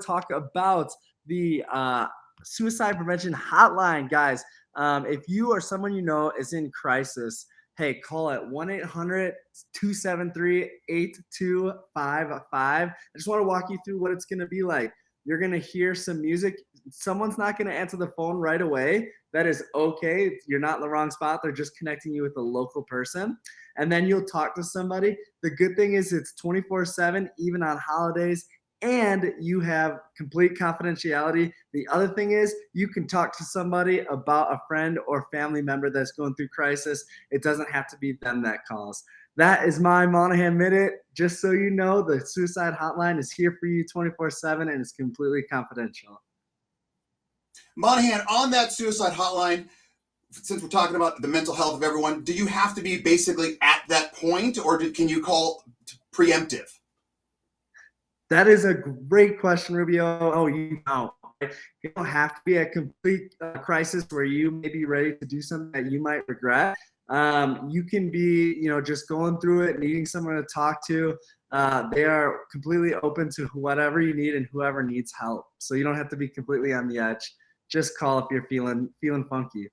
talk about the suicide prevention hotline, guys. If you or someone you know is in crisis, hey, call it 1-800-273-8255. I just want to walk you through what it's going to be like. You're going to hear some music. Someone's not going to answer the phone right away. That is okay. You're not in the wrong spot. They're just connecting you with a local person. And then you'll talk to somebody. The good thing is it's 24/7, even on holidays, and you have complete confidentiality. The other thing is you can talk to somebody about a friend or family member that's going through crisis. It doesn't have to be them that calls. That is my Monaghan Minute. Just so you know, the suicide hotline is here for you 24/7 and it's completely confidential. Monaghan, on that suicide hotline, since we're talking about the mental health of everyone, do you have to be basically at that point, or can you call preemptive? That is a great question, Rubio. Oh, you know, you don't have to be a complete crisis where you may be ready to do something that you might regret. You can be, just going through it, needing someone to talk to. They are completely open to whatever you need and whoever needs help. So you don't have to be completely on the edge. Just call if you're feeling funky.